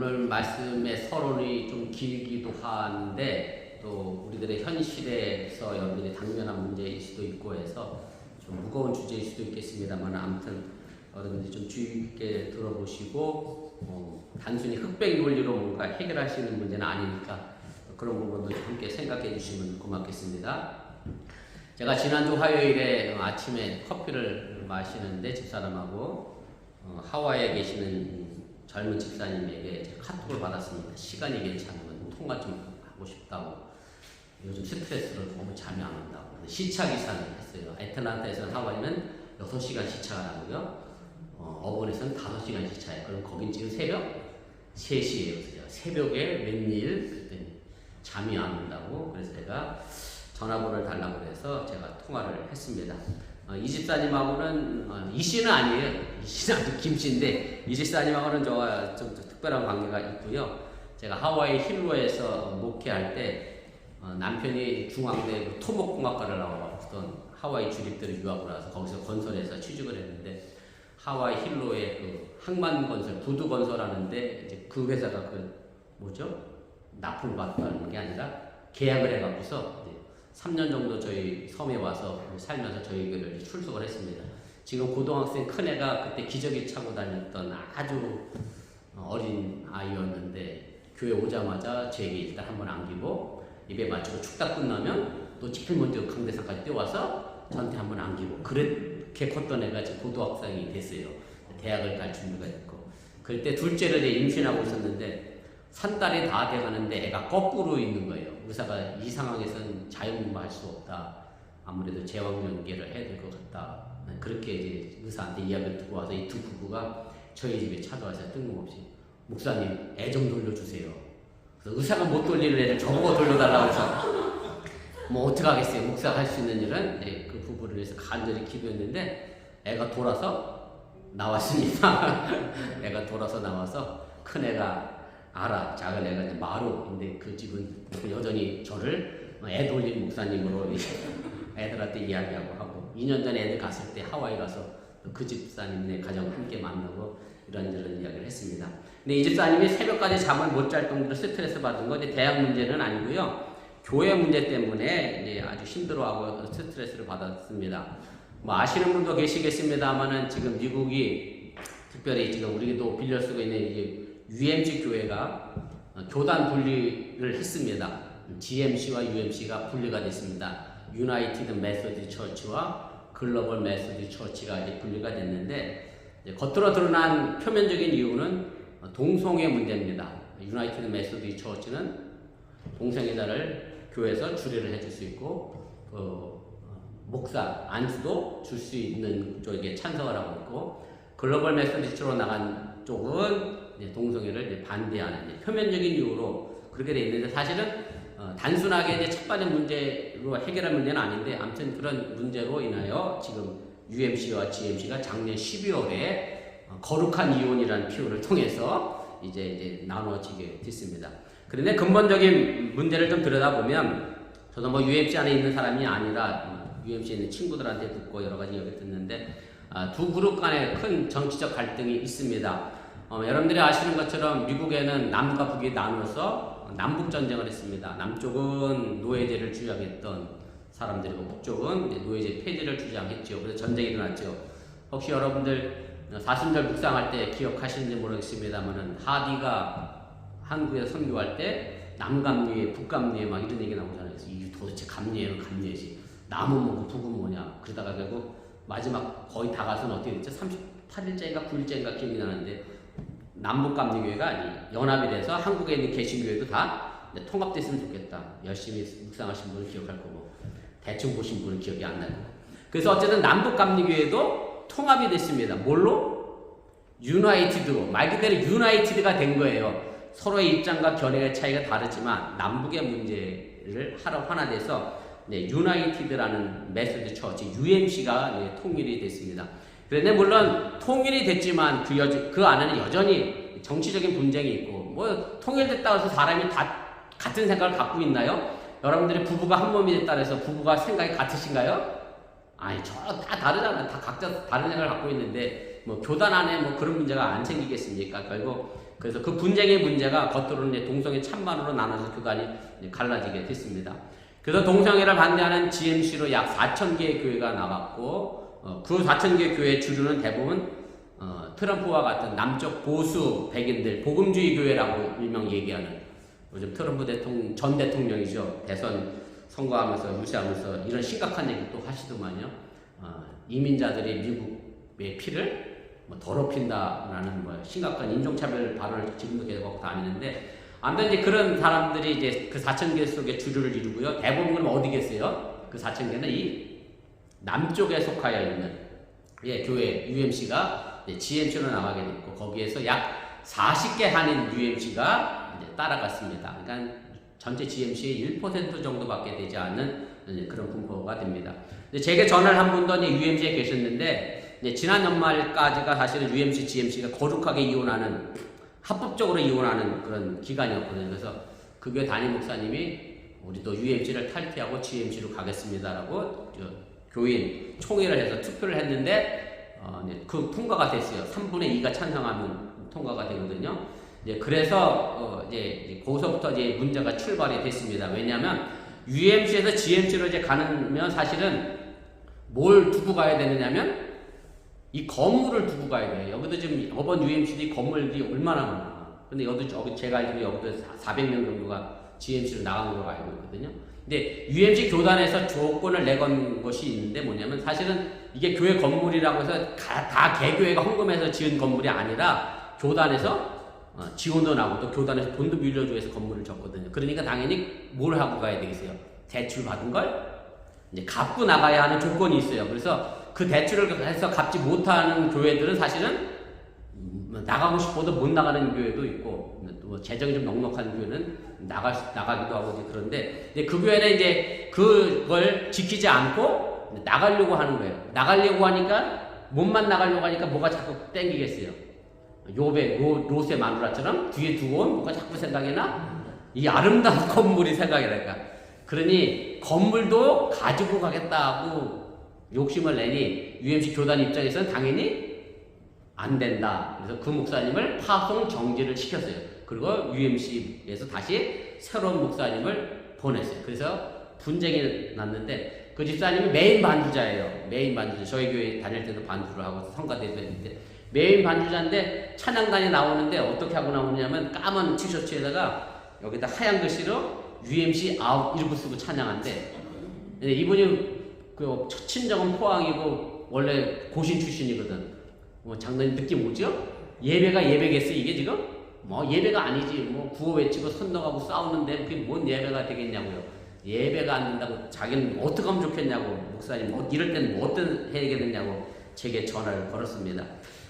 오늘 말씀의 서론이 좀 길기도 한데 또 우리들의 현실에서 여러분들이 당면한 문제일 수도 있고 해서 좀 무거운 주제일 수도 있겠습니다만 아무튼 여러분들이 좀 주의 깊게 들어보시고 단순히 흑백 논리로 뭔가 해결할 수 있는 문제는 아니니까 그런 부분도 함께 생각해 주시면 고맙겠습니다. 제가 지난주 화요일에 아침에 커피를 마시는데 집사람하고 하와이에 계시는 젊은 집사님에게 카톡을 받았습니다. 시간이 괜찮으면 통화 좀 하고 싶다고. 요즘 스트레스를 너무 잠이 안 온다고. 시차 기사를 했어요. 애틀란타에서는 하와이는 6시간 시차가 나고요. 어번에서는 5시간 시차예요. 그럼 거긴 지금 새벽 3시예요. 그래서 제가 새벽에 웬일? 그랬더니 잠이 안 온다고. 그래서 제가 전화번호를 달라고 해서 제가 통화를 했습니다. 이 집사님하고는 이 씨는 아니에요. 이 씨는 아주 김 씨인데 이 집사님하고는 저와 좀 특별한 관계가 있고요. 제가 하와이 힐로에서 목회할 때 남편이 중앙대 토목공학과를 나와봤던 하와이 주립대로 유학을 와서 거기서 건설에서 취직을 했는데 하와이 힐로의 그 항만건설, 부두건설하는데 이제 그 회사가 납품을 받는 게 아니라 계약을 해갖고서 3년 정도 저희 섬에 와서 살면서 저희 교회를 출석을 했습니다. 지금 고등학생 큰애가 그때 기저귀 차고 다녔던 아주 어린 아이였는데 교회 오자마자 저에게 일단 한번 안기고 입에 맞추고 축다 끝나면 또 제일 먼저 강대상까지 뛰어와서 저한테 한번 안기고 그렇게 컸던 애가 지금 고등학생이 됐어요. 대학을 갈 준비가 됐고 그때 둘째를 임신하고 있었는데 산딸이 다 돼가는데 애가 거꾸로 있는 거예요. 의사가 이 상황에서는 자연분만할 수 없다. 아무래도 제왕절개를 해야 될 것 같다. 그렇게 이제 의사한테 이야기를 듣고 와서 이 두 부부가 저희 집에 찾아와서 뜬금없이 목사님 애 좀 돌려주세요. 그래서 의사가 못 돌리는 애를 저보고 돌려달라고 해서 뭐 어떡하겠어요. 목사가 할 수 있는 일은 그 부부를 위해서 간절히 기도했는데 애가 돌아서 나왔습니다. 애가 돌아서 나와서 큰 애가 알아. 작은 애가 이제 마루인데 그 집은 여전히 저를 애 돌린 목사님으로 애들한테 이야기하고 하고 2년 전에 애들 갔을 때 하와이 가서 그 집사님네 가정 함께 만나고 이런저런 이야기를 했습니다. 근데 이 집사님이 새벽까지 잠을 못 잘 정도로 스트레스 받은 거 이제 대학 문제는 아니고요. 교회 문제 때문에 이제 아주 힘들어하고 스트레스를 받았습니다. 뭐 아시는 분도 계시겠습니다만은 지금 미국이 특별히 지금 우리도 빌려 쓰고 있는 이제 UMC 교회가 교단 분리를 했습니다. GMC와 UMC가 분리가 됐습니다. 유나이티드 메소디 처치와 글로벌 메소디 처치가 이제 분리가 됐는데 이제 겉으로 드러난 표면적인 이유는 동성애 문제입니다. 유나이티드 메소디 처치는 동성애자를 교회에서 주례를 해줄 수 있고 목사 안수도 줄 수 있는 쪽에 찬성을 하고 있고 글로벌 메소디 처치로 나간 쪽은 동성애를 반대하는 표면적인 이유로 그렇게 돼 있는데 사실은 단순하게 이제 첫번의 문제로 해결할 문제는 아닌데 아무튼 그런 문제로 인하여 지금 UMC와 GMC가 작년 12월에 거룩한 이혼이라는 표현을 통해서 이제 나눠지게 됐습니다. 그런데 근본적인 문제를 좀 들여다보면 저도 뭐 UMC 안에 있는 사람이 아니라 UMC에 있는 친구들한테 듣고 여러 가지 얘기를 듣는데 두 그룹 간에 큰 정치적 갈등이 있습니다. 여러분들이 아시는 것처럼 미국에는 남과 북이 나눠서 남북전쟁을 했습니다. 남쪽은 노예제를 주장했던 사람들이고 북쪽은 노예제 폐지를 주장했죠. 그래서 전쟁이 일어났죠. 혹시 여러분들 사순절 묵상할 때 기억하시는지 모르겠습니다만은 하디가 한국에 선교할 때 남감리에 북감리에 막 이런 얘기 나오잖아요. 그래서 이게 도대체 감리예요, 감리지. 남은 뭐고 북은 뭐냐. 그러다가 결국 마지막 거의 다 가서는 어떻게 됐죠? 38일째인가 9일째인가 기억이 나는데 남북감리교회가 연합이 돼서 한국에 있는 개신교회도 다 통합됐으면 좋겠다. 열심히 묵상하신 분은 기억할 거고 대충 보신 분은 기억이 안 나고 그래서 어쨌든 남북감리교회도 통합이 됐습니다. 뭘로? 유나이티드로 말 그대로 유나이티드가 된 거예요. 서로의 입장과 견해의 차이가 다르지만 남북의 문제를 하러 하나 돼서 유나이티드라는 메소드 처치 UMC가 통일이 됐습니다. 그런데 물론 통일이 됐지만 그 안에는 여전히 정치적인 분쟁이 있고 뭐 통일됐다고 해서 사람이 다 같은 생각을 갖고 있나요? 여러분들이 부부가 한 몸이 됐다 해서 부부가 생각이 같으신가요? 아니 저 다 다르잖아요. 다 각자 다른 생각을 갖고 있는데 뭐 교단 안에 뭐 그런 문제가 안 생기겠습니까? 결국 그래서 그 분쟁의 문제가 겉으로는 이제 동성애 찬반으로 나눠서 교단이 갈라지게 됐습니다. 그래서 동성애를 반대하는 GMC로 약 4,000개의 교회가 나갔고, 그 4,000개 교회의 주류는 대부분 트럼프와 같은 남쪽 보수 백인들 복음주의 교회라고 일명 얘기하는, 요즘 트럼프 전 대통령이죠. 대선 선거하면서 무시하면서 이런 심각한 얘기 또 하시더만요. 이민자들이 미국의 피를 더럽힌다라는 심각한 인종차별 발언을 지금도 계속 하고 다니는데, 아무튼 이제 그런 사람들이 이제 그 4,000개 속에 주류를 이루고요. 대부분 그럼 어디 계세요? 그 4,000개는 이 남쪽에 속하여 있는 교회 UMC가 GMC로 나가게 됐고, 거기에서 약 40개 한인 UMC가 이제 따라갔습니다. 그러니까 전체 GMC의 1% 정도밖에 되지 않는 그런 분포가 됩니다. 제게 전화를 한 분도 UMC에 계셨는데, 지난 연말까지가 사실은 UMC, GMC가 거룩하게 이혼하는, 합법적으로 이혼하는 그런 기간이었거든요. 그래서 그 교회 담임 목사님이 우리도 UMC를 탈퇴하고 GMC로 가겠습니다라고 교인 총회를 해서 투표를 했는데, 그 통과가 됐어요. 3분의 2가 찬성하면 통과가 되거든요. 그래서 거기서부터 문제가 출발이 됐습니다. 왜냐하면 UMC에서 GMC로 가면 사실은 뭘 두고 가야 되느냐면 이 건물을 두고 가야 돼요. 여기도 지금 이번 UMC도 건물이 얼마나 많아. 근데 여기 제가 알기로 여기도 400명 정도가 GMC로 나간 걸로 알고 있거든요. 근데 UMC 교단에서 조건을 내건 것이 있는데 뭐냐면, 사실은 이게 교회 건물이라고 해서 다 개교회가 헌금해서 지은 건물이 아니라 교단에서 지원도 나오고 또 교단에서 돈도 빌려주어서 건물을 졌거든요. 그러니까 당연히 뭘 하고 가야 되겠어요? 대출 받은 걸 이제 갚고 나가야 하는 조건이 있어요. 그래서 그 대출을 해서 갚지 못하는 교회들은 사실은 나가고 싶어도 못 나가는 교회도 있고, 또 재정이 좀 넉넉한 교회는 나가기도 하고 그런데, 그 교회는 이제 그걸 지키지 않고 나가려고 하는 거예요. 나가려고 하니까, 몸만 나가려고 하니까 뭐가 자꾸 땡기겠어요. 롯의 마누라처럼 뒤에 두고 온 뭐가 자꾸 생각이 나? 이 아름다운 건물이 생각이 나니까. 그러니 건물도 가지고 가겠다고 욕심을 내니 UMC 교단 입장에서는 당연히 안 된다. 그래서 그 목사님을 파송 정지를 시켰어요. 그리고 UMC에서 다시 새로운 목사님을 보냈어요. 그래서 분쟁이 났는데, 그 집사님이 메인 반주자예요. 메인 반주자. 저희 교회 다닐 때도 반주를 하고 성가대도 했는데 메인 반주자인데, 찬양단이 나오는데 어떻게 하고 나오냐면 까만 티셔츠에다가 여기다 하얀 글씨로 UMC 아웃 이렇게 쓰고 찬양한대. 이분이 그 친정은 포항이고 원래 고신 출신이거든. 장로님 느낌 오죠? 예배가 예배겠어 이게 지금? 예배가 아니지. 구호 외치고 선동하고 싸우는데 그게 뭔 예배가 되겠냐고요. 예배가 안 된다고 자기는 어떻게 하면 좋겠냐고, 목사님 이럴 때는 어떤 해야 되겠냐고 제게 전화를 걸었습니다.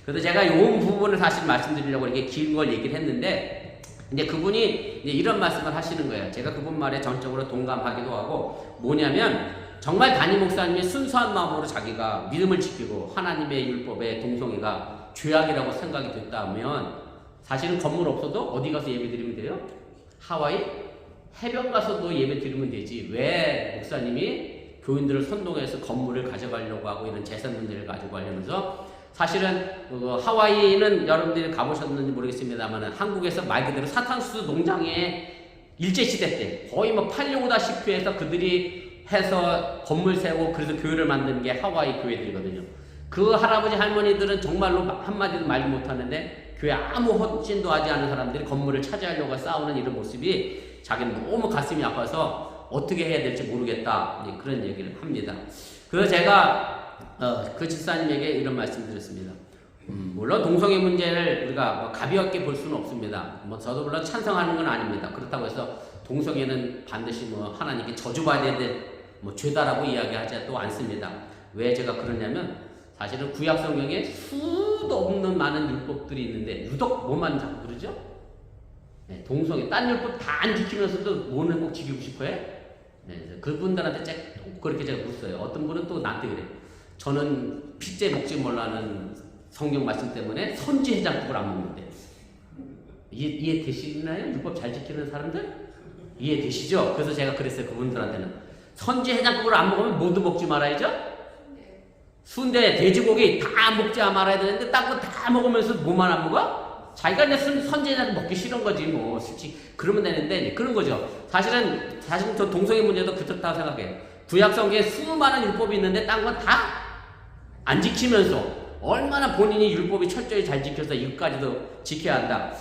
그래서 제가 이 부분을 사실 말씀드리려고 이렇게 긴 걸 얘기를 했는데, 이제 그분이 이제 이런 말씀을 하시는 거예요. 제가 그분 말에 전적으로 동감하기도 하고, 뭐냐면 정말 담임 목사님이 순수한 마음으로 자기가 믿음을 지키고 하나님의 율법에 동성애가 죄악이라고 생각이 됐다면, 사실은 건물 없어도 어디 가서 예배 드리면 돼요? 하와이? 해변 가서도 예배 드리면 되지. 왜 목사님이 교인들을 선동해서 건물을 가져가려고 하고 이런 재산 문제를 가지고 하려면서, 사실은 하와이는 여러분들이 가보셨는지 모르겠습니다만 한국에서 말 그대로 사탕수수 농장의 일제시대 때 거의 팔려오다시피 해서 그들이 해서 건물 세우고 그래서 교회를 만든 게 하와이 교회들이거든요. 그 할아버지 할머니들은 정말로 한마디도 말 못하는데 교회 아무 헌신도 하지 않은 사람들이 건물을 차지하려고 싸우는 이런 모습이 자기는 너무 가슴이 아파서 어떻게 해야 될지 모르겠다, 그런 얘기를 합니다. 그래서 제가 그 집사님에게 이런 말씀 드렸습니다. 물론 동성애 문제를 우리가 가볍게 볼 수는 없습니다. 저도 물론 찬성하는 건 아닙니다. 그렇다고 해서 동성애는 반드시 하나님께 저주받아야 될 죄다라고 이야기하지도 않습니다. 왜 제가 그러냐면, 사실은 구약 성경에 수도 없는 많은 율법들이 있는데 유독 뭐만 자꾸 그러죠? 동성애, 딴 율법 다 안 지키면서도 뭐는 꼭 지키고 싶어해? 그분들한테 그렇게 제가 묻어요. 어떤 분은 또 나한테 그래. 저는 핏째 먹지 몰라는 성경 말씀 때문에 선지 해장국을 안 먹는데. 이해되시나요? 율법 잘 지키는 사람들? 이해되시죠? 그래서 제가 그랬어요. 그분들한테는 선지 해장국을 안 먹으면 모두 먹지 말아야죠? 순대, 돼지고기 다 먹지 말아야 되는데 딴 거 다 먹으면서 뭐만 안 먹어? 자기가 이제 선지자를 먹기 싫은 거지 뭐 솔직히 그러면 되는데 그런 거죠. 사실은 저 동성애 문제도 그렇다고 생각해요. 구약 성경에 수많은 율법이 있는데 딴 건 다 안 지키면서 얼마나 본인이 율법이 철저히 잘 지켜서 이것까지도 지켜야 한다.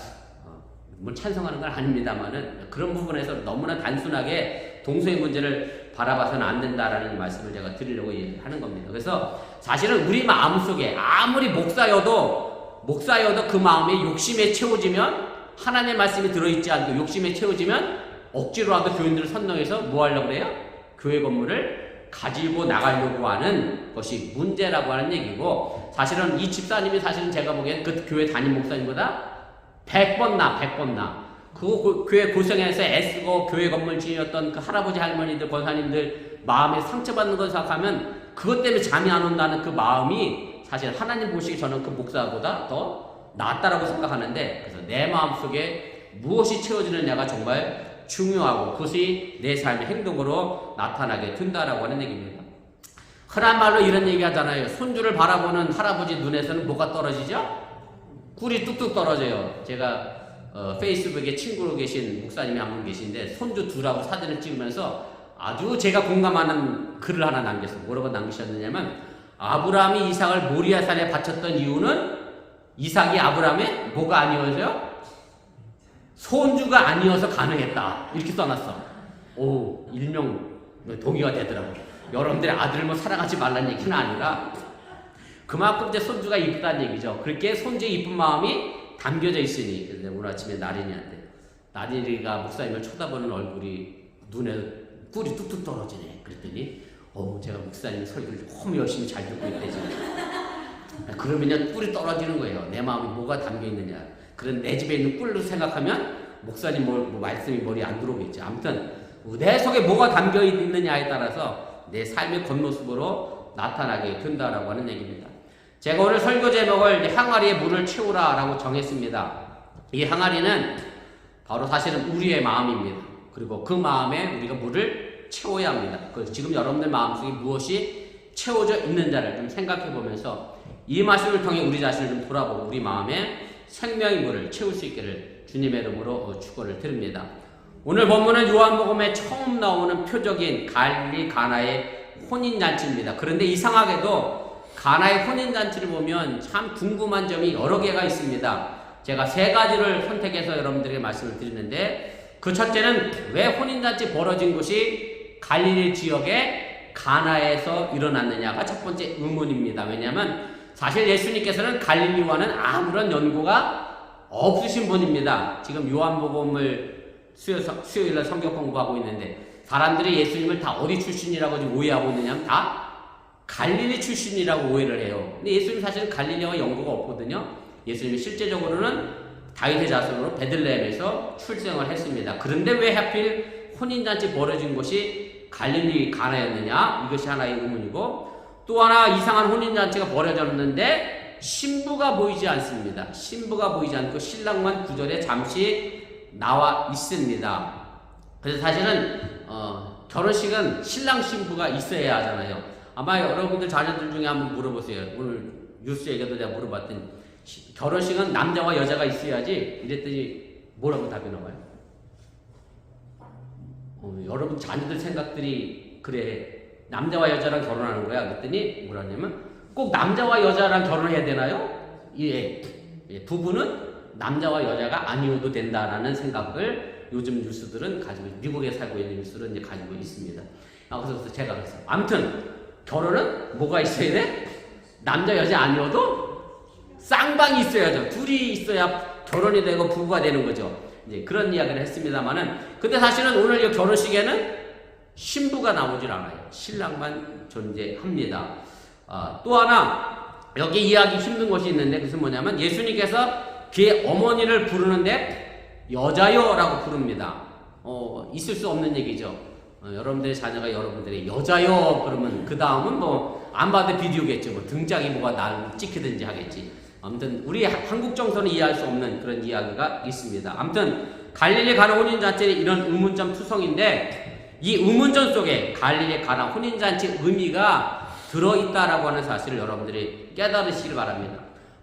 뭐 찬성하는 건 아닙니다만은 그런 부분에서 너무나 단순하게 동성애 문제를 바라봐서는 안 된다라는 말씀을 제가 드리려고 하는 겁니다. 그래서 사실은 우리 마음속에 아무리 목사여도 그 마음에 욕심에 채워지면 하나님의 말씀이 들어있지 않고 욕심에 채워지면 억지로라도 교인들을 선동해서 뭐 하려고 그래요? 교회 건물을 가지고 나가려고 하는 것이 문제라고 하는 얘기고, 사실은 이 집사님이 사실은 제가 보기엔 그 교회 담임 목사님보다 100번 나. 그 교회 고생해서 애쓰고 교회 건물 지었던 그 할아버지 할머니들 권사님들 마음에 상처받는 걸 생각하면 그것 때문에 잠이 안 온다는 그 마음이 사실 하나님 보시기 저는 그 목사보다 더 낫다라고 생각하는데, 그래서 내 마음속에 무엇이 채워지느냐가 정말 중요하고 그것이 내 삶의 행동으로 나타나게 된다라고 하는 얘기입니다. 흔한 말로 이런 얘기 하잖아요. 손주를 바라보는 할아버지 눈에서는 뭐가 떨어지죠? 꿀이 뚝뚝 떨어져요. 제가 페이스북에 친구로 계신 목사님이 한 분 계신데 손주 둘하고 사진을 찍으면서 아주 제가 공감하는 글을 하나 남겼어요. 뭐라고 남기셨느냐면, 아브라함이 이삭을 모리아산에 바쳤던 이유는 이삭이 아브라함의 뭐가 아니어서요? 손주가 아니어서 가능했다. 이렇게 써놨어. 오, 일명 동의가 되더라고요. 여러분들의 아들을 뭐 사랑하지 말라는 얘기는 아니라 그만큼 이제 손주가 이쁘다는 얘기죠. 그렇게 손주의 이쁜 마음이 담겨져 있으니. 오늘 아침에 나린이가 목사님을 쳐다보는 얼굴이 눈에 꿀이 뚝뚝 떨어지네. 그랬더니 제가 목사님 설교를 너무 열심히 잘 듣고 있대지. 그러면 꿀이 떨어지는 거예요. 내 마음이 뭐가 담겨 있느냐. 그런 내 집에 있는 꿀로 생각하면 목사님 뭐 말씀이 머리에 안 들어오겠지. 아무튼 내 속에 뭐가 담겨 있느냐에 따라서 내 삶의 겉모습으로 나타나게 된다라고 하는 얘기입니다. 제가 오늘 설교 제목을 항아리에 물을 채우라 라고 정했습니다. 이 항아리는 바로 사실은 우리의 마음입니다. 그리고 그 마음에 우리가 물을 채워야 합니다. 그래서 지금 여러분들 마음속에 무엇이 채워져 있는지를 좀 생각해 보면서 이 말씀을 통해 우리 자신을 좀 돌아보고 우리 마음에 생명의 물을 채울 수 있기를 주님의 이름으로 축원을 드립니다. 오늘 본문은 요한복음에 처음 나오는 표적인 갈릴리 가나의 혼인잔치입니다. 그런데 이상하게도 가나의 혼인잔치를 보면 참 궁금한 점이 여러 개가 있습니다. 제가 3가지를 선택해서 여러분들에게 말씀을 드리는데, 그 첫째는 왜 혼인잔치 벌어진 곳이 갈릴리 지역의 가나에서 일어났느냐가 첫 번째 의문입니다. 왜냐하면 사실 예수님께서는 갈릴리와는 아무런 연고가 없으신 분입니다. 지금 요한복음을 수요일날 성경 공부하고 있는데 사람들이 예수님을 다 어디 출신이라고 지금 오해하고 있느냐면 다 갈릴리 출신이라고 오해를 해요. 근데 예수님 사실은 갈릴리와 연고가 없거든요. 예수님이 실제적으로는 다윗의 자손으로 베들레헴에서 출생을 했습니다. 그런데 왜 하필 혼인잔치 벌어진 곳이 갈릴리 가나였느냐? 이것이 하나의 의문이고, 또 하나 이상한 혼인잔치가 벌어졌는데 신부가 보이지 않습니다. 신부가 보이지 않고 신랑만 구절에 잠시 나와 있습니다. 그래서 사실은 결혼식은 신랑 신부가 있어야 하잖아요. 아마 여러분들 자녀들 중에 한번 물어보세요. 오늘 뉴스에게도 내가 물어봤더니 결혼식은 남자와 여자가 있어야지 이랬더니 뭐라고 답이 나와요? 여러분 자녀들 생각들이 그래. 남자와 여자랑 결혼하는 거야. 그랬더니 뭐라냐면 꼭 남자와 여자랑 결혼해야 되나요? 예. 부부는 남자와 여자가 아니어도 된다라는 생각을 요즘 뉴스들은 가지고, 미국에 살고 있는 뉴스들은 이제 가지고 있습니다. 그래서 제가 그랬어요. 아무튼 결혼은 뭐가 있어야 돼? 남자 여자 아니어도 쌍방이 있어야죠. 둘이 있어야 결혼이 되고 부부가 되는 거죠. 이제 그런 이야기를 했습니다만은, 근데 사실은 오늘 이 결혼식에는 신부가 나오질 않아요. 신랑만 존재합니다. 또 하나 여기 이해하기 힘든 것이 있는데, 그것은 뭐냐면 예수님께서 그의 어머니를 부르는데 여자여라고 부릅니다. 있을 수 없는 얘기죠. 여러분들의 자녀가 여러분들이 여자여 그러면 그 다음은 뭐 안 봐도 비디오겠죠. 뭐 등짝이 뭐가 날 찍히든지 하겠지. 아무튼 우리 한국 정서는 이해할 수 없는 그런 이야기가 있습니다. 아무튼 갈릴리 가나 혼인잔치는 이런 의문점 투성인데, 이 의문점 속에 갈릴리 가나 혼인잔치 의미가 들어있다라고 하는 사실을 여러분들이 깨달으시길 바랍니다.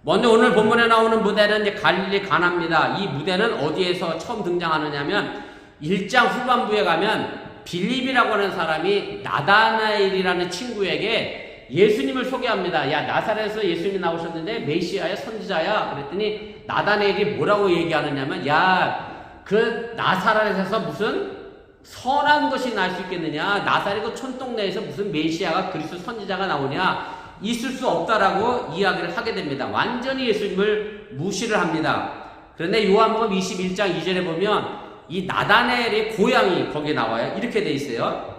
먼저 오늘 본문에 나오는 무대는 이제 갈릴리 가나입니다. 이 무대는 어디에서 처음 등장하느냐면 1장 후반부에 가면 빌립이라고 하는 사람이 나다나엘이라는 친구에게 예수님을 소개합니다. 야, 나사렛에서 예수님이 나오셨는데 메시아야, 선지자야. 그랬더니 나다나엘이 뭐라고 얘기하느냐면, 야, 그 나사렛에서 무슨 선한 것이 날 수 있겠느냐? 나사렛 그 촌동네에서 무슨 메시아가 그리스도 선지자가 나오냐? 있을 수 없다라고 이야기를 하게 됩니다. 완전히 예수님을 무시를 합니다. 그런데 요한복음 21장 2절에 보면 이 나다나엘의 고향이 거기에 나와요. 이렇게 돼 있어요.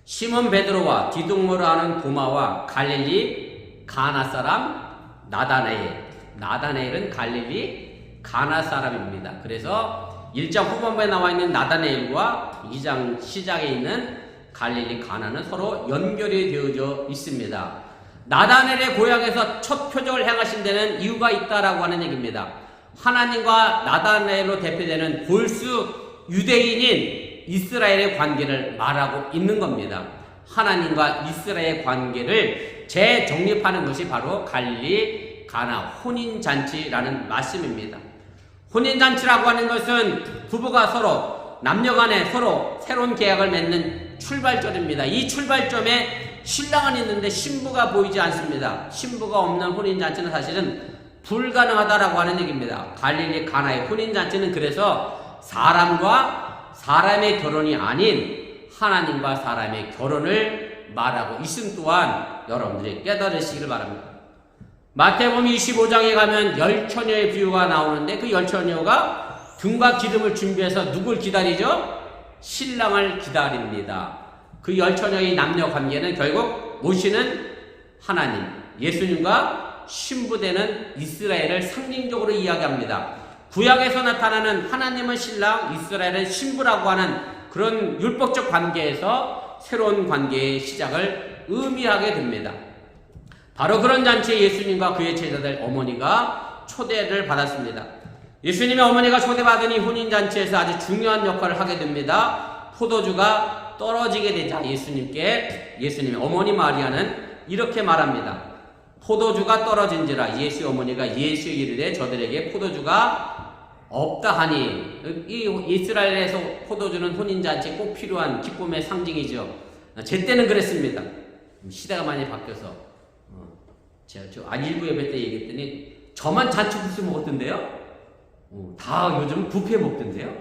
시몬 베드로와 디두모로 하는 도마와 갈릴리 가나 사람 나다나엘. 나다나엘은 갈릴리 가나 사람입니다. 그래서 1장 후반부에 나와 있는 나다나엘과 2장 시작에 있는 갈릴리 가나는 서로 연결이 되어져 있습니다. 나다나엘의 고향에서 첫 표적을 행하신 데는 이유가 있다라고 하는 얘기입니다. 하나님과 나다나엘로 대표되는 골수 유대인인 이스라엘의 관계를 말하고 있는 겁니다. 하나님과 이스라엘의 관계를 재정립하는 것이 바로 갈릴리 가나 혼인잔치라는 말씀입니다. 혼인잔치라고 하는 것은 부부가 서로 남녀간에 서로 새로운 계약을 맺는 출발점입니다. 이 출발점에 신랑은 있는데 신부가 보이지 않습니다. 신부가 없는 혼인잔치는 사실은 불가능하다라고 하는 얘기입니다. 갈릴리 가나의 혼인잔치는 그래서 사람과 사람의 결혼이 아닌 하나님과 사람의 결혼을 말하고 있음 또한 여러분들이 깨달으시기를 바랍니다. 마태복음 25장에 가면 열처녀의 비유가 나오는데 그 열처녀가 등과 기름을 준비해서 누굴 기다리죠? 신랑을 기다립니다. 그 열처녀의 남녀 관계는 결국 모시는 하나님, 예수님과 신부되는 이스라엘을 상징적으로 이야기합니다. 구약에서 나타나는 하나님은 신랑, 이스라엘은 신부라고 하는 그런 율법적 관계에서 새로운 관계의 시작을 의미하게 됩니다. 바로 그런 잔치에 예수님과 그의 제자들 어머니가 초대를 받았습니다. 예수님의 어머니가 초대받은 이 혼인잔치에서 아주 중요한 역할을 하게 됩니다. 포도주가 떨어지게 되자 예수님의 어머니 마리아는 이렇게 말합니다. 포도주가 떨어진지라. 예수의 어머니가 예수에게 이르되 저들에게 포도주가 없다 하니. 이 이스라엘에서 포도주는 혼인잔치에 꼭 필요한 기쁨의 상징이죠. 제 때는 그랬습니다. 시대가 많이 바뀌어서 제가 일부 예배 때 얘기했더니 저만 잔치국수 먹었던데요? 다 요즘 뷔페 먹던데요?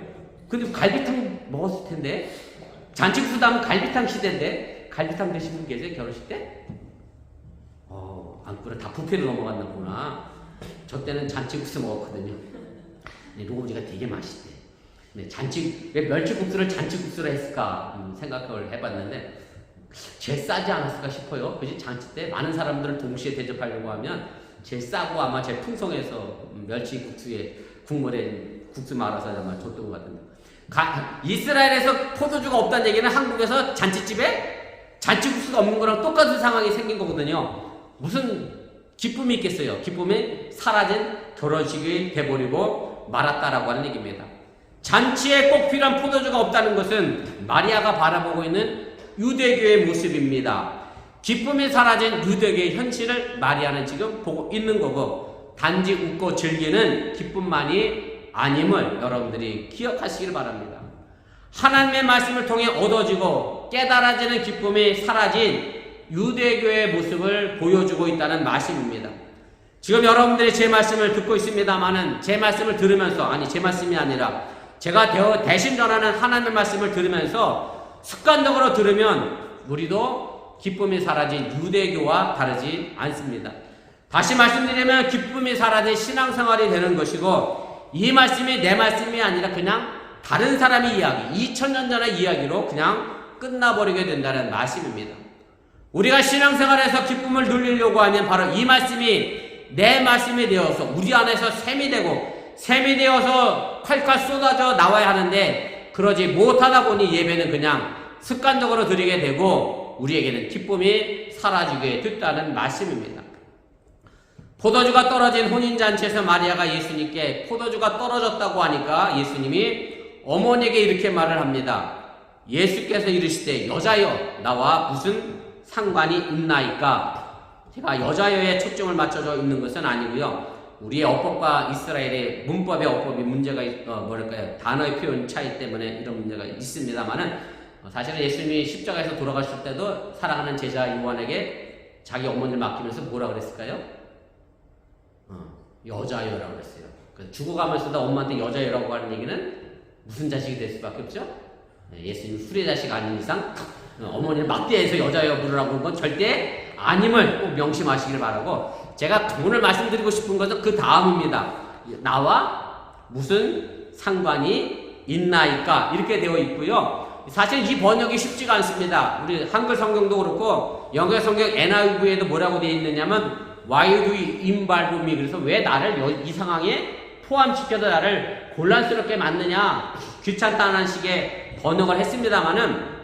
근데 갈비탕 먹었을 텐데. 잔치국수 다음은 갈비탕 시대인데 갈비탕 드신 분 계세요? 결혼식 때? 안 그래. 다 뷔페로 넘어갔나구나. 저 때는 잔치국수 먹었거든요. 노고지가 되게 맛있대. 왜 멸치국수를 잔치국수로 했을까 생각을 해봤는데 제일 싸지 않았을까 싶어요. 그지? 잔치 때 많은 사람들을 동시에 대접하려고 하면 제일 싸고 아마 제일 풍성해서 멸치국수에 국물에 국수 말아서 아마 줬던 것 같은데. 이스라엘에서 포도주가 없다는 얘기는 한국에서 잔치집에 잔치국수가 없는 거랑 똑같은 상황이 생긴 거거든요. 무슨 기쁨이 있겠어요? 기쁨이 사라진 결혼식이 돼버리고 말았다라고 하는 얘기입니다. 잔치에 꼭 필요한 포도주가 없다는 것은 마리아가 바라보고 있는 유대교의 모습입니다. 기쁨이 사라진 유대교의 현실을 마리아는 지금 보고 있는 거고 단지 웃고 즐기는 기쁨만이 아님을 여러분들이 기억하시길 바랍니다. 하나님의 말씀을 통해 얻어지고 깨달아지는 기쁨이 사라진 유대교의 모습을 보여주고 있다는 말씀입니다. 지금 여러분들이 제 말씀을 듣고 있습니다마는 제 말씀을 들으면서 제 말씀이 아니라 제가 대신 전하는 하나님의 말씀을 들으면서 습관적으로 들으면 우리도 기쁨이 사라진 유대교와 다르지 않습니다. 다시 말씀드리면 기쁨이 사라진 신앙생활이 되는 것이고 이 말씀이 내 말씀이 아니라 그냥 다른 사람의 이야기, 2000년 전의 이야기로 그냥 끝나버리게 된다는 말씀입니다. 우리가 신앙생활에서 기쁨을 누리려고 하면 바로 이 말씀이 내 말씀이 되어서 우리 안에서 샘이 되어서 콸콸 쏟아져 나와야 하는데 그러지 못하다 보니 예배는 그냥 습관적으로 드리게 되고 우리에게는 기쁨이 사라지게 됐다는 말씀입니다. 포도주가 떨어진 혼인잔치에서 마리아가 예수님께 포도주가 떨어졌다고 하니까 예수님이 어머니에게 이렇게 말을 합니다. 예수께서 이르시되 여자여 나와 무슨 상관이 있나이까? 제가 여자여에 초점을 맞춰져 있는 것은 아니고요. 우리의 어법과 이스라엘의 문법의 어법이 문제가 단어의 표현 차이 때문에 이런 문제가 있습니다만은 사실은 예수님이 십자가에서 돌아가실 때도 사랑하는 제자 요한에게 자기 어머니를 맡기면서 뭐라 그랬을까요? 여자여라고 그랬어요. 죽어가면서도 엄마한테 여자여라고 하는 얘기는 무슨 자식이 될 수밖에 없죠? 예수님 술의 자식 아닌 이상 어머니를 막대해서 여자여 부르라고 하는 건 절대 아님을 꼭 명심하시길 바라고, 제가 오늘 말씀드리고 싶은 것은 그 다음입니다. 나와 무슨 상관이 있나이까 이렇게 되어 있고요. 사실 이 번역이 쉽지가 않습니다. 우리 한글 성경도 그렇고 영어 성경 NIV에도 뭐라고 되어 있느냐면 Why do you involve me? 그래서 왜 나를 이 상황에 포함시켜서 나를 곤란스럽게 만드냐, 귀찮다는 식의 번역을 했습니다만은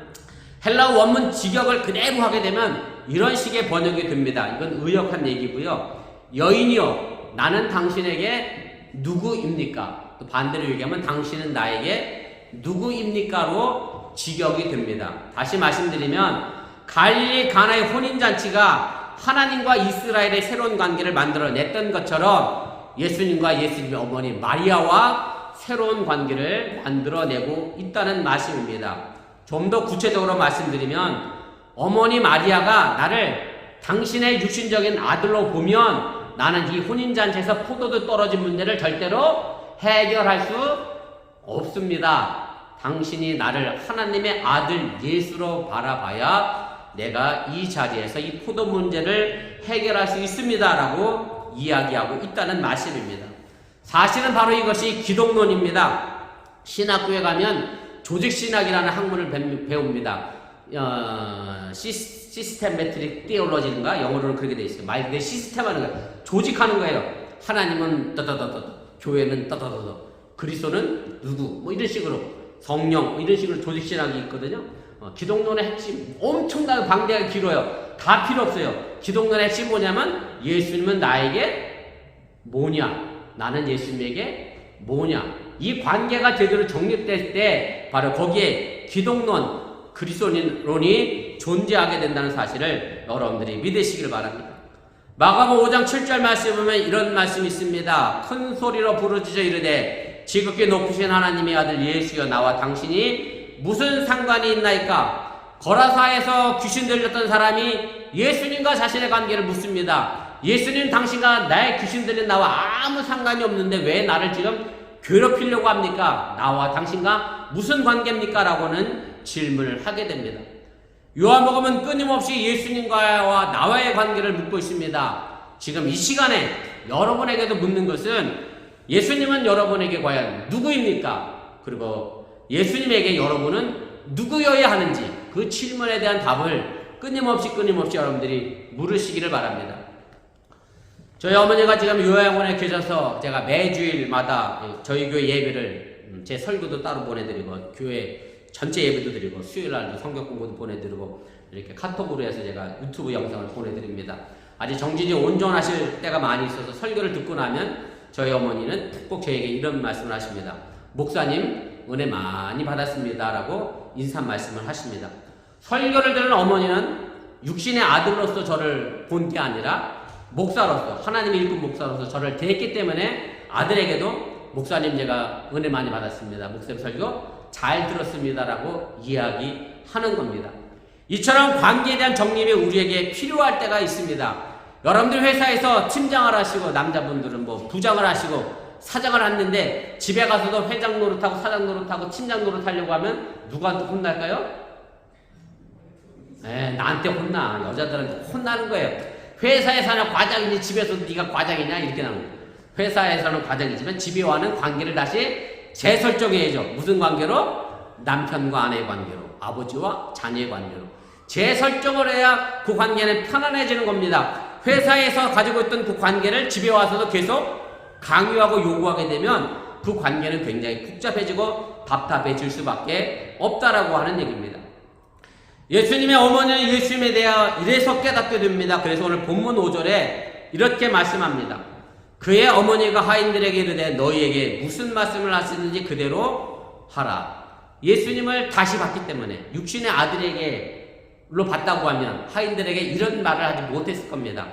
헬라어 원문 직역을 그대로 하게 되면 이런 식의 번역이 됩니다. 이건 의역한 얘기고요. 여인이여 나는 당신에게 누구입니까? 또 반대로 얘기하면 당신은 나에게 누구입니까로 직역이 됩니다. 다시 말씀드리면 갈릴리 가나의 혼인잔치가 하나님과 이스라엘의 새로운 관계를 만들어냈던 것처럼 예수님과 예수님의 어머니 마리아와 새로운 관계를 만들어내고 있다는 말씀입니다. 좀 더 구체적으로 말씀드리면 어머니 마리아가 나를 당신의 육신적인 아들로 보면 나는 이 혼인잔치에서 포도도 떨어진 문제를 절대로 해결할 수 없습니다. 당신이 나를 하나님의 아들 예수로 바라봐야 내가 이 자리에서 이 포도 문제를 해결할 수 있습니다 라고 이야기하고 있다는 말씀입니다. 사실은 바로 이것이 기독론입니다. 신학교에 가면 조직신학이라는 학문을 배웁니다. 시스템메트릭 티올로지인가 영어로는 그렇게 되어 있어요. 말 그대로 시스템하는 거예요. 조직하는 거예요. 하나님은 떠떠떠떠, 교회는 떠떠떠떠, 그리스도는 누구, 뭐 이런 식으로 성령, 뭐 이런 식으로 조직신학이 있거든요. 기독론의 핵심 엄청나게 방대하게 길어요. 다 필요 없어요. 기독론의 핵심 뭐냐면 예수님은 나에게 뭐냐, 나는 예수님에게 뭐냐, 이 관계가 제대로 정립될 때 바로 거기에 기독론, 그리스도론이 존재하게 된다는 사실을 여러분들이 믿으시길 바랍니다. 마가복음 5장 7절 말씀에 보면 이런 말씀이 있습니다. 큰 소리로 부르짖어 이르되 지극히 높으신 하나님의 아들 예수여 나와 당신이 무슨 상관이 있나이까? 거라사에서 귀신 들렸던 사람이 예수님과 자신의 관계를 묻습니다. 예수님, 당신과 나의 귀신 들린 나와 아무 상관이 없는데 왜 나를 지금 괴롭히려고 합니까? 나와 당신과 무슨 관계입니까? 라고는 질문을 하게 됩니다. 요한복음은 끊임없이 예수님과 나와의 관계를 묻고 있습니다. 지금 이 시간에 여러분에게도 묻는 것은 예수님은 여러분에게 과연 누구입니까? 그리고 예수님에게 여러분은 누구여야 하는지 그 질문에 대한 답을 끊임없이 여러분들이 물으시기를 바랍니다. 저희 어머니가 지금 요양원에 계셔서 제가 매주일마다 저희 교회 예배를 제 설교도 따로 보내드리고 교회 전체 예배도 드리고 수요일날도 성경 공부도 보내드리고 이렇게 카톡으로 해서 제가 유튜브 영상을 보내드립니다. 아직 정신이 온전하실 때가 많이 있어서 설교를 듣고 나면 저희 어머니는 꼭 저에게 이런 말씀을 하십니다. 목사님 은혜 많이 받았습니다 라고 인사 말씀을 하십니다. 설교를 들은 어머니는 육신의 아들로서 저를 본 게 아니라 목사로서, 하나님의 일꾼 목사로서 저를 대했기 때문에 아들에게도 목사님 제가 은혜 많이 받았습니다, 목사님 설교 잘 들었습니다 라고 이야기하는 겁니다. 이처럼 관계에 대한 정립이 우리에게 필요할 때가 있습니다. 여러분들 회사에서 팀장을 하시고 남자분들은 뭐 부장을 하시고 사장을 했는데 집에 가서도 회장 노릇하고 사장 노릇하고 팀장 노릇하려고 하면 누구한테 혼날까요? 나한테 혼나. 여자들한테 혼나는 거예요. 회사에서는 과장이니 집에서도 네가 과장이냐 이렇게 나오는 거예요. 회사에서는 과장이지만 집에 와는 관계를 다시 재설정해야죠. 무슨 관계로? 남편과 아내의 관계로, 아버지와 자녀의 관계로 재설정을 해야 그 관계는 편안해지는 겁니다. 회사에서 가지고 있던 그 관계를 집에 와서도 계속 강요하고 요구하게 되면 그 관계는 굉장히 복잡해지고 답답해질 수밖에 없다라고 하는 얘기입니다. 예수님의 어머니는 예수님에 대하여 이래서 깨닫게 됩니다. 그래서 오늘 본문 5절에 이렇게 말씀합니다. 그의 어머니가 하인들에게 이르되 너희에게 무슨 말씀을 하시는지 그대로 하라. 예수님을 다시 봤기 때문에 육신의 아들에게로 봤다고 하면 하인들에게 이런 말을 하지 못했을 겁니다.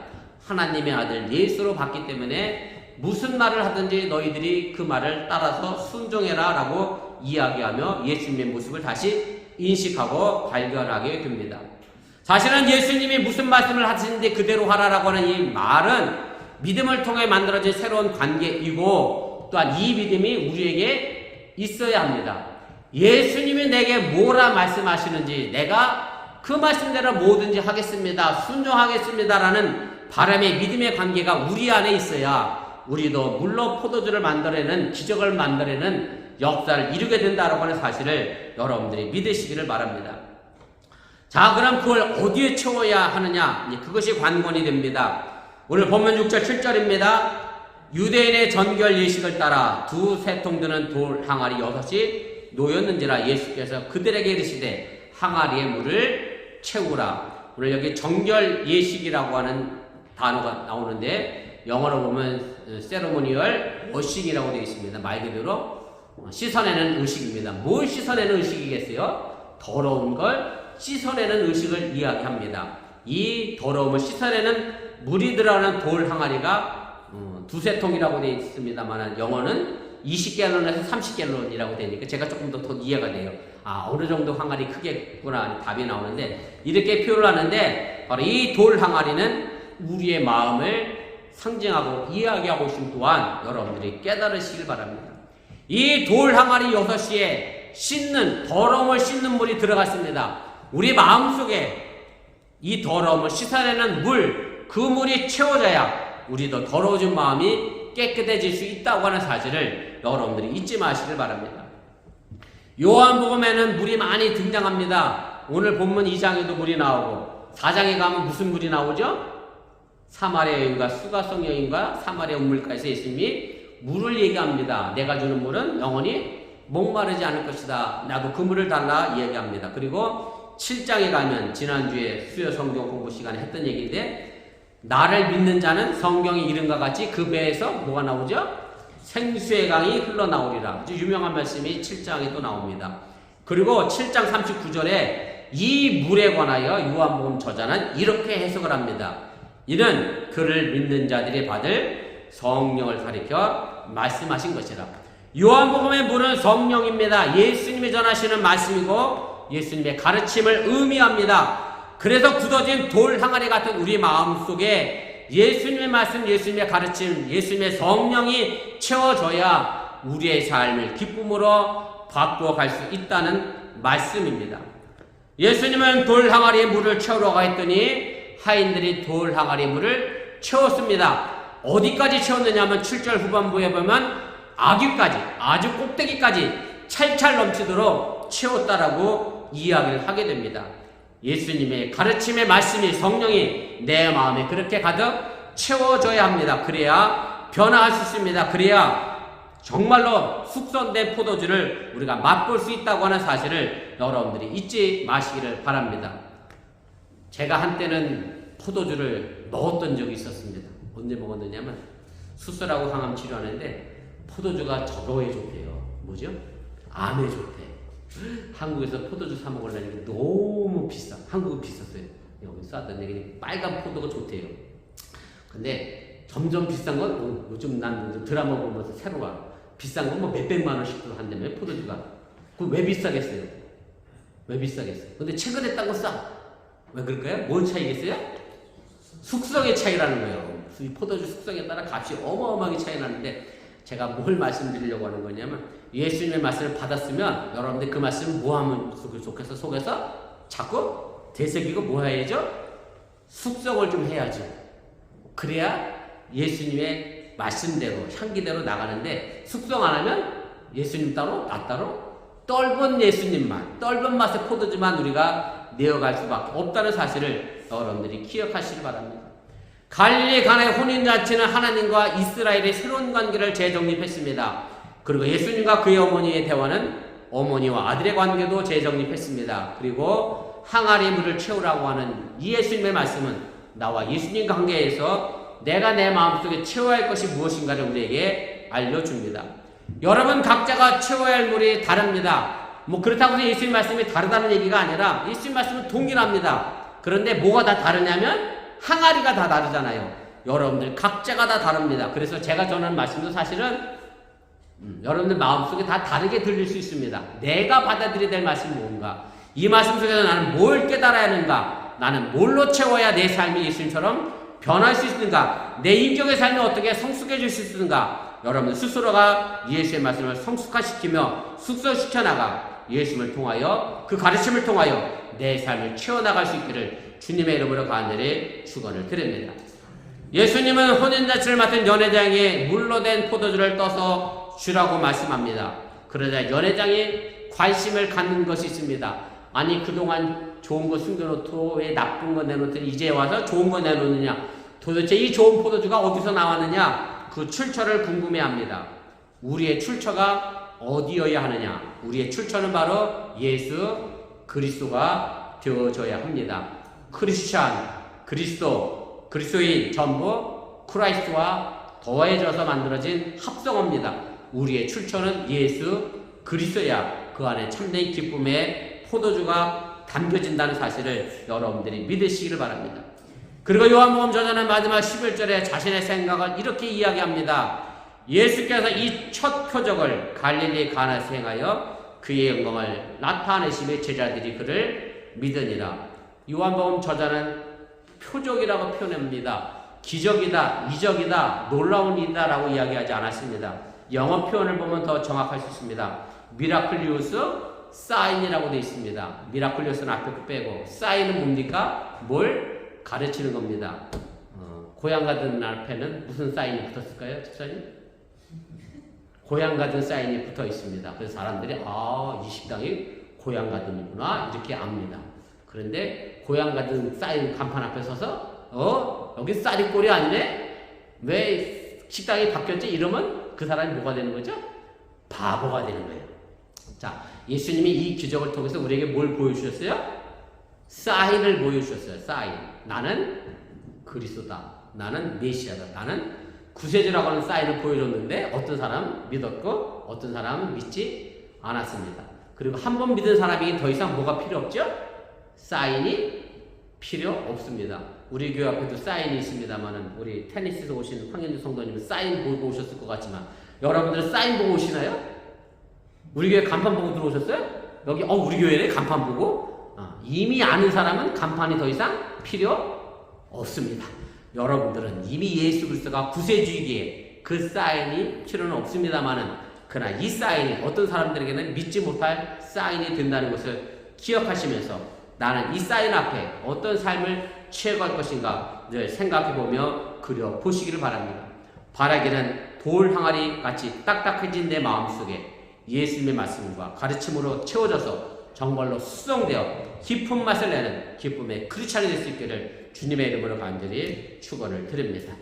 하나님의 아들 예수로 봤기 때문에 무슨 말을 하든지 너희들이 그 말을 따라서 순종해라 라고 이야기하며 예수님의 모습을 다시 인식하고 발견하게 됩니다. 사실은 예수님이 무슨 말씀을 하시는지 그대로 하라라고 하는 이 말은 믿음을 통해 만들어진 새로운 관계이고, 또한 이 믿음이 우리에게 있어야 합니다. 예수님이 내게 뭐라 말씀하시는지 내가 그 말씀대로 뭐든지 하겠습니다, 순종하겠습니다라는 바람의 믿음의 관계가 우리 안에 있어야 우리도 물론 포도주를 만들어내는, 기적을 만들어내는 역사를 이루게 된다라고 하는 사실을 여러분들이 믿으시기를 바랍니다. 자, 그럼 그걸 어디에 채워야 하느냐? 그것이 관건이 됩니다. 오늘 본문 6절 7절입니다. 유대인의 전결 예식을 따라 두세 통 드는 돌 항아리 6이 놓였는지라 예수께서 그들에게 이르시되 항아리에 물을 채우라. 오늘 여기 정결 예식이라고 하는 단어가 나오는데 영어로 보면 세레모니얼 워싱이라고 되어 있습니다. 말 그대로 씻어내는 의식입니다. 뭘 씻어내는 의식이겠어요? 더러운 걸 씻어내는 의식을 이야기합니다. 이 더러움을 씻어내는 물이 들어가는 돌 항아리가 두세 통이라고 되어 있습니다만 영어는 20갤런에서 30갤런이라고 되니까 제가 조금 더 이해가 돼요. 어느 정도 항아리 크겠구나 답이 나오는데, 이렇게 표현을 하는데 바로 이 돌 항아리는 우리의 마음을 상징하고 이야기하고 있음 또한 여러분들이 깨달으시길 바랍니다. 이 돌 항아리 6시에 씻는, 더러움을 씻는 물이 들어갔습니다. 우리 마음속에 이 더러움을 씻어내는 물, 그 물이 채워져야 우리도 더러워진 마음이 깨끗해질 수 있다고 하는 사실을 여러분들이 잊지 마시길 바랍니다. 요한복음에는 물이 많이 등장합니다. 오늘 본문 2장에도 물이 나오고 4장에 가면 무슨 물이 나오죠? 사마리아 여인과 수가성 여인과 사마리아 운물가에서 예수님이 물을 얘기합니다. 내가 주는 물은 영원히 목마르지 않을 것이다. 나도 그 물을 달라 얘기합니다. 그리고 7장에 가면 지난주에 수요 성경 공부 시간에 했던 얘기인데, 나를 믿는 자는 성경이 이름과 같이 그 배에서 뭐가 나오죠? 생수의 강이 흘러나오리라. 아주 유명한 말씀이 7장에 또 나옵니다. 그리고 7장 39절에 이 물에 관하여 요한복음 저자는 이렇게 해석을 합니다. 이는 그를 믿는 자들이 받을 성령을 가리켜 말씀하신 것이라. 요한복음의 물은 성령입니다. 예수님이 전하시는 말씀이고 예수님의 가르침을 의미합니다. 그래서 굳어진 돌 항아리 같은 우리 마음속에 예수님의 말씀, 예수님의 가르침, 예수님의 성령이 채워져야 우리의 삶을 기쁨으로 바꾸어 갈 수 있다는 말씀입니다. 예수님은 돌 항아리에 물을 채우러 가 했더니 하인들이 돌 항아리에 물을 채웠습니다. 어디까지 채웠느냐 하면 7절 후반부에 보면 아귀까지, 아주 꼭대기까지 찰찰 넘치도록 채웠다라고 이야기를 하게 됩니다. 예수님의 가르침의 말씀이, 성령이 내 마음에 그렇게 가득 채워져야 합니다. 그래야 변화할 수 있습니다. 그래야 정말로 숙성된 포도주를 우리가 맛볼 수 있다고 하는 사실을 여러분들이 잊지 마시기를 바랍니다. 제가 한때는 포도주를 먹었던 적이 있었습니다. 언제 먹었느냐면 수술하고 항암 치료하는데 포도주가 저거에 좋대요. 뭐죠? 암에 좋대. 한국에서 포도주 사 먹으려니까 너무 비싸. 한국은 비쌌어요. 여기 쌌던 얘기 빨간 포도가 좋대요. 근데 점점 비싼 건 요즘 난 드라마 보면서 새로 와. 비싼 건 뭐 몇백만 원씩도 한다며 포도주가. 그럼 왜 비싸겠어요? 왜 비싸겠어요? 근데 최근에 딴 거 싸. 왜 그럴까요? 뭔 차이겠어요? 숙성의 차이라는 거예요. 이 포도주 숙성에 따라 값이 어마어마하게 차이 나는데, 제가 뭘 말씀드리려고 하는 거냐면 예수님의 말씀을 받았으면 여러분들 그 말씀을 뭐 하면 속에서 자꾸 되새기고 뭐 해야죠? 숙성을 좀 해야죠. 그래야 예수님의 말씀대로 향기대로 나가는데, 숙성 안 하면 예수님 따로 나 따로 떫은 예수님만, 떫은 맛의 포도주만 우리가 내어갈 수밖에 없다는 사실을 여러분들이 기억하시기 바랍니다. 갈릴리 가나의 혼인잔치는 하나님과 이스라엘의 새로운 관계를 재정립했습니다. 그리고 예수님과 그의 어머니의 대화는 어머니와 아들의 관계도 재정립했습니다. 그리고 항아리 물을 채우라고 하는 이 예수님의 말씀은 나와 예수님 관계에서 내가 내 마음속에 채워야 할 것이 무엇인가를 우리에게 알려줍니다. 여러분 각자가 채워야 할 물이 다릅니다. 뭐 그렇다고 해서 예수님 말씀이 다르다는 얘기가 아니라 예수님 말씀은 동일합니다. 그런데 뭐가 다 다르냐면 항아리가 다 다르잖아요. 여러분들 각자가 다 다릅니다. 그래서 제가 전하는 말씀도 사실은 여러분들 마음속에 다 다르게 들릴 수 있습니다. 내가 받아들여야 될 말씀이 뭔가, 이 말씀 속에서 나는 뭘 깨달아야 하는가, 나는 뭘로 채워야 내 삶이 예수님처럼 변할 수 있는가, 내 인격의 삶이 어떻게 성숙해질 수 있는가, 여러분들 스스로가 예수의 말씀을 성숙화시키며 숙성시켜 나가 예수님을 통하여, 그 가르침을 통하여 내 삶을 채워나갈 수 있기를 주님의 이름으로 간절히 축원을 드립니다. 예수님은 혼인잔치를 맡은 연회장에 물로 된 포도주를 떠서 주라고 말씀합니다. 그러자 연회장이 관심을 갖는 것이 있습니다. 아니 그동안 좋은 거 숨겨놓고 왜 나쁜 거 내놓더니 이제 와서 좋은 거 내놓느냐, 도대체 이 좋은 포도주가 어디서 나왔느냐, 그 출처를 궁금해합니다. 우리의 출처가 어디여야 하느냐, 우리의 출처는 바로 예수 그리스도가 되어져야 합니다. 크리스찬, 그리스도인 전부 크라이스트와 더해져서 만들어진 합성어입니다. 우리의 출처는 예수 그리스도야 그 안에 참된 기쁨의 포도주가 담겨진다는 사실을 여러분들이 믿으시기를 바랍니다. 그리고 요한복음 저자는 마지막 11절에 자신의 생각을 이렇게 이야기합니다. 예수께서 이 첫 표적을 갈릴리 가나에서 행하여 그의 영광을 나타내심에 제자들이 그를 믿으니라. 요한복음 저자는 표적이라고 표현합니다. 기적이다, 이적이다, 놀라운 일이다 라고 이야기하지 않았습니다. 영어 표현을 보면 더 정확할 수 있습니다. 미라클리우스 사인이라고 되어 있습니다. 미라클리우스는 앞에 빼고 사인은 뭡니까? 뭘 가르치는 겁니다. 고향 가든 앞에는 무슨 사인이 붙었을까요? 집사님? 고향 가든 사인이 붙어 있습니다. 그래서 사람들이 이 식당이 고향 가든이구나 이렇게 압니다. 그런데 고향 가든 사인 간판 앞에 서서 여기 쌀이꼴이 아니네? 왜 식당이 바뀌었지? 이러면 그 사람이 뭐가 되는 거죠? 바보가 되는 거예요. 자, 예수님이 이 기적을 통해서 우리에게 뭘 보여주셨어요? 사인을 보여주셨어요. 사인. 나는 그리스도다. 나는 메시아다. 나는 구세주라고 하는 사인을 보여줬는데 어떤 사람은 믿었고 어떤 사람은 믿지 않았습니다. 그리고 한 번 믿은 사람에게 더 이상 뭐가 필요 없죠? 사인이 필요 없습니다. 우리 교회 앞에도 사인이 있습니다만은 우리 테니스에서 오신 황현주 성도님은 사인 보고 오셨을 것 같지만 여러분들은 사인 보고 오시나요? 우리 교회 간판 보고 들어오셨어요? 여기 우리 교회에 간판 보고 이미 아는 사람은 간판이 더 이상 필요 없습니다. 여러분들은 이미 예수 그리스도가 구세주이기에 그 사인이 필요는 없습니다만은 그러나 이 사인이 어떤 사람들에게는 믿지 못할 사인이 된다는 것을 기억하시면서 나는 이 사인 앞에 어떤 삶을 취해갈 것인가 늘 생각해보며 그려보시기를 바랍니다. 바라기는 돌 항아리 같이 딱딱해진 내 마음속에 예수님의 말씀과 가르침으로 채워져서 정말로 수성되어 깊은 맛을 내는 기쁨의 크리스찬이 될 수 있기를 주님의 이름으로 간절히 축원을 드립니다.